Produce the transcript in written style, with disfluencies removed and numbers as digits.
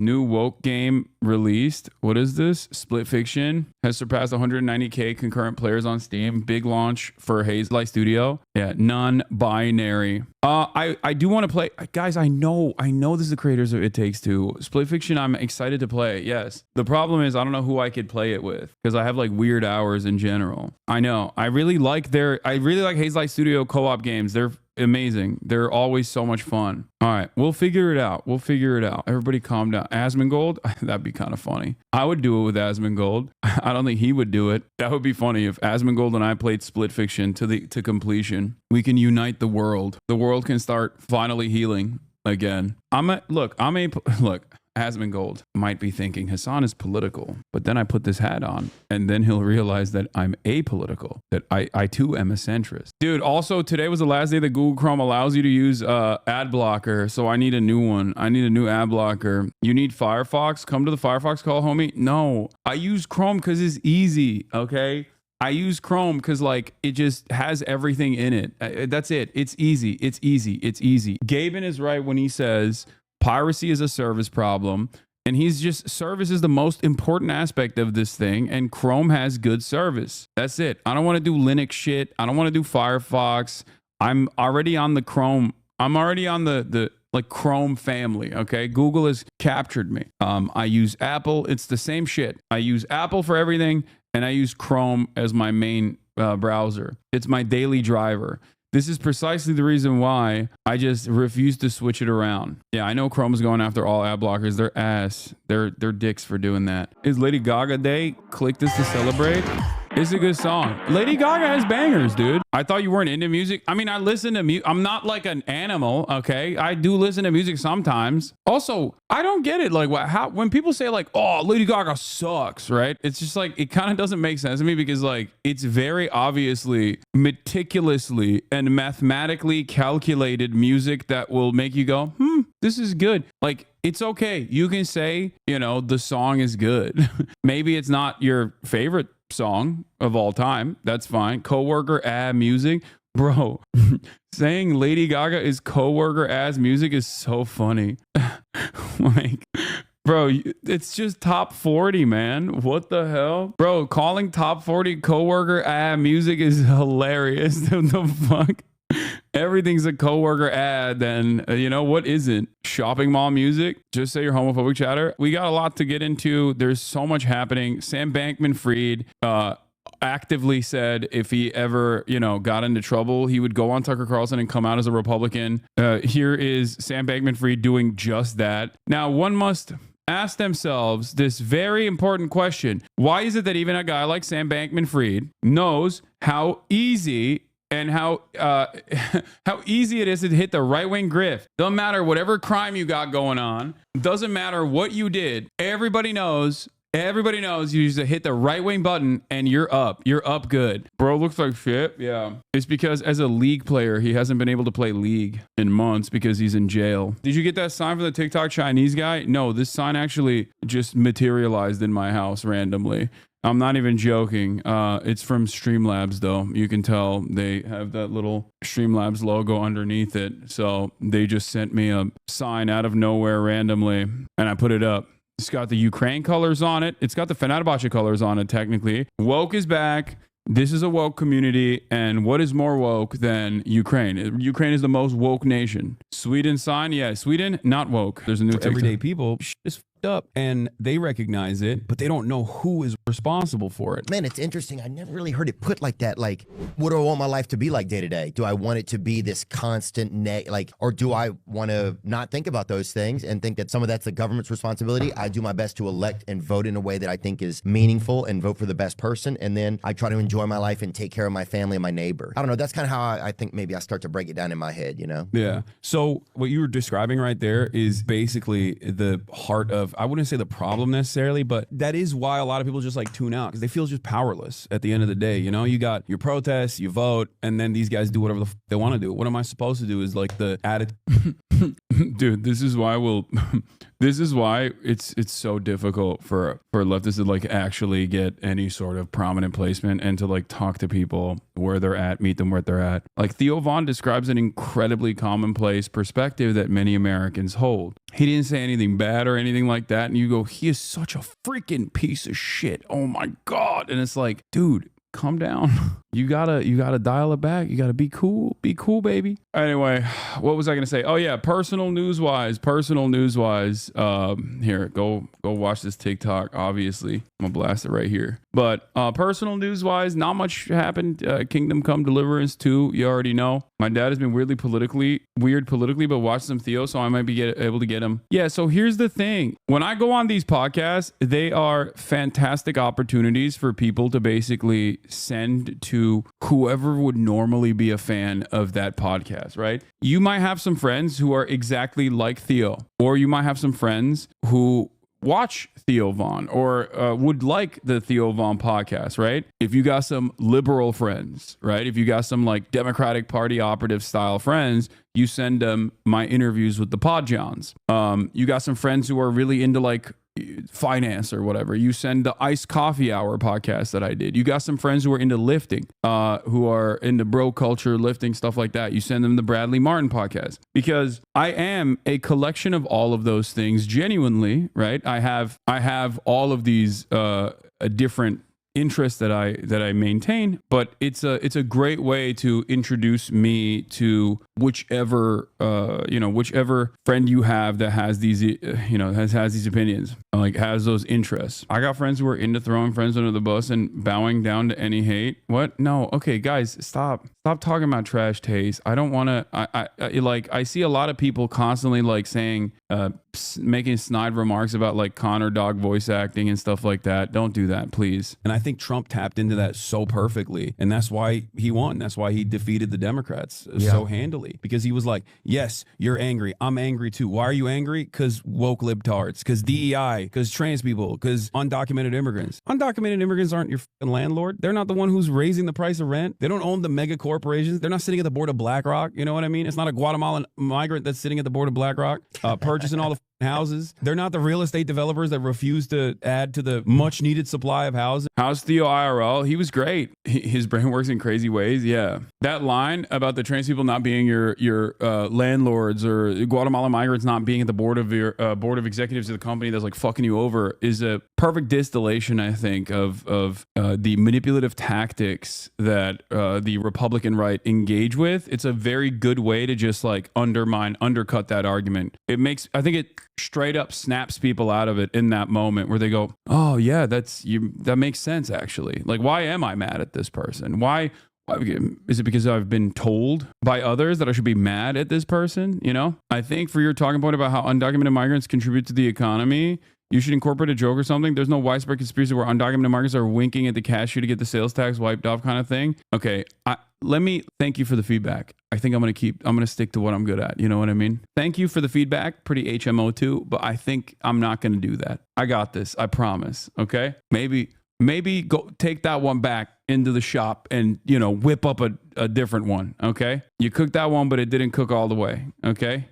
New woke game released. What is this? Split Fiction has surpassed 190K concurrent players on Steam. Big launch for Hazelight Studio. Yeah, non-binary. I do want to play. Guys, I know this is the creators of It Takes Two. Split Fiction, I'm excited to play. Yes. The problem is I don't know who I could play it with because I have like weird hours in general. I know. I really like Hazelight Studio co-op games. They're amazing. They're always so much fun. All right, we'll figure it out. Everybody calm down. Asmongold, that'd be kind of funny. I would do it with Asmongold. I don't think he would do it. That would be funny if Asmongold and I played Split Fiction to completion. We can unite the world. The world can start finally healing again. Look. Asmongold might be thinking Hassan is political, but then I put this hat on and then he'll realize that I'm apolitical, that I too am a centrist. Dude, also today was the last day that Google Chrome allows you to use ad blocker, so I need a new one. I need a new ad blocker. You need Firefox? Come to the Firefox call, homie. No, I use Chrome because it's easy, okay? I use Chrome because like it just has everything in it. That's it. It's easy. Gaben is right when he says piracy is a service problem, and service is the most important aspect of this thing, and Chrome has good service. That's it. I don't want to do Linux shit. I don't want to do Firefox. I'm already on the Chrome. I'm already on the like Chrome family, okay? Google has captured me. I use Apple. It's the same shit. I use Apple for everything, and I use Chrome as my main browser. It's my daily driver. This is precisely the reason why I just refuse to switch it around. Yeah, I know Chrome is going after all ad blockers. They're ass. They're dicks for doing that. Is Lady Gaga Day? Click this to celebrate. It's a good song. Lady Gaga has bangers, dude. I thought you weren't into music. I mean, I listen to music. I'm not like an animal, okay? I do listen to music sometimes. Also, I don't get it. Like, when people say like, oh, Lady Gaga sucks, right? It's just like, it kind of doesn't make sense to me because like, it's very obviously, meticulously, and mathematically calculated music that will make you go, this is good. Like, it's okay. You can say, the song is good. Maybe it's not your favorite song of all time. That's fine. Coworker ad music. Bro, saying Lady Gaga is coworker ass music is so funny. Like, bro, it's just top 40, man. What the hell? Bro, calling top 40 coworker ad music is hilarious. The fuck? Everything's a coworker ad, then what isn't? Shopping mall music? Just say you're homophobic, chatter. We got a lot to get into. There's so much happening. Sam Bankman-Fried actively said if he ever got into trouble, he would go on Tucker Carlson and come out as a Republican. Here is Sam Bankman-Fried doing just that. Now, one must ask themselves this very important question. Why is it that even a guy like Sam Bankman-Fried knows how easy and how easy it is to hit the right-wing grift? Doesn't matter whatever crime you got going on. Doesn't matter what you did. Everybody knows you just hit the right-wing button and you're up. You're up good. Bro looks like shit. Yeah. It's because as a League player, he hasn't been able to play League in months because he's in jail. Did you get that sign from the TikTok Chinese guy? No, this sign actually just materialized in my house randomly. I'm not even joking. It's from Streamlabs, though. You can tell they have that little Streamlabs logo underneath it. So they just sent me a sign out of nowhere randomly, and I put it up. It's got the Ukraine colors on it. It's got the Fenerbahce colors on it, technically. Woke is back. This is a woke community, and what is more woke than Ukraine? Ukraine is the most woke nation. Sweden sign? Yeah, Sweden, not woke. There's a new TikTok. Everyday people is up and they recognize it, but they don't know who is responsible for it. Man, it's interesting. I never really heard it put like that. Like, what do I want my life to be like day to day? Do I want it to be this constant or do I want to not think about those things and think that some of that's the government's responsibility? I do my best to elect and vote in a way that I think is meaningful and vote for the best person. And then I try to enjoy my life and take care of my family and my neighbor. I don't know. That's kind of how I think maybe I start to break it down in my head, Yeah. So what you were describing right there is basically the heart of, I wouldn't say the problem necessarily, but that is why a lot of people just like tune out because they feel just powerless at the end of the day. You got your protests, you vote, and then these guys do whatever they want to do. What am I supposed to do is like the attitude. Dude, this is why This is why it's so difficult for leftists to like actually get any sort of prominent placement and to like talk to people where they're at, meet them where they're at. Like Theo Von describes an incredibly commonplace perspective that many Americans hold. He didn't say anything bad or anything like that, and you go, he is such a freaking piece of shit. Oh my God. And it's like, dude, calm down. You gotta dial it back. You gotta be cool, baby. Anyway, what was I gonna say? Oh yeah, personal news wise. Here, go watch this TikTok. Obviously, I'm gonna blast it right here. But personal news wise, not much happened. Kingdom Come Deliverance 2, you already know. My dad has been weird politically, but watched some Theo, so I might be able to get him. Yeah. So here's the thing: when I go on these podcasts, they are fantastic opportunities for people to basically send to whoever would normally be a fan of that podcast, right? You might have some friends who are exactly like Theo, or you might have some friends who watch Theo Von or would like the Theo Von podcast, right? If you got some liberal friends, right? If you got some like Democratic Party operative style friends, you send them my interviews with the Podjons. You got some friends who are really into like finance or whatever, you send the Iced Coffee Hour podcast that I did. You got some friends who are into lifting, who are into bro culture, lifting, stuff like that. You send them the Bradley Martin podcast, because I am a collection of all of those things genuinely, right? I have all of these different interests that I maintain, but it's a great way to introduce me to whichever friend you have that has these has these opinions, like has those interests. I got friends who are into throwing friends under the bus and bowing down to any hate. What? No. Okay, guys, stop talking about trash taste. I don't want to. I see a lot of people constantly like saying, making snide remarks about like Connor Dog voice acting and stuff like that. Don't do that, please. And I think Trump tapped into that so perfectly, and that's why he won. That's why he defeated the Democrats so handily, because he was like, yes, you're angry. I'm angry too. Why are you angry? Because woke libtards, because DEI, because trans people, because undocumented immigrants. Undocumented immigrants aren't your fucking landlord. They're not the one who's raising the price of rent. They don't own the mega corporations. They're not sitting at the board of BlackRock. You know what I mean? It's not a Guatemalan migrant that's sitting at the board of BlackRock, purchasing all the houses. They're not the real estate developers that refuse to add to the much needed supply of housing. How's Theo IRL? He was great. His brain works in crazy ways. Yeah. That line about the trans people not being your landlords, or Guatemalan migrants not being at the board of your board of executives of the company that's like fucking you over, is a perfect distillation, I think, of the manipulative tactics that the Republican right engage with. It's a very good way to just like undercut that argument. I think it straight up snaps people out of it in that moment where they go, oh yeah, that makes sense actually. Like, why am I mad at this person? Why is it because I've been told by others that I should be mad at this person? You know, I think for your talking point about how undocumented migrants contribute to the economy, you should incorporate a joke or something. There's no widespread conspiracy where undocumented migrants are winking at the cashier to get the sales tax wiped off kind of thing. Okay, let me thank you for the feedback. I think I'm going to stick to what I'm good at. You know what I mean? Thank you for the feedback. Pretty HMO too, but I think I'm not going to do that. I got this. I promise. Okay? Maybe go take that one back into the shop and, whip up a different one. Okay? You cooked that one, but it didn't cook all the way. Okay?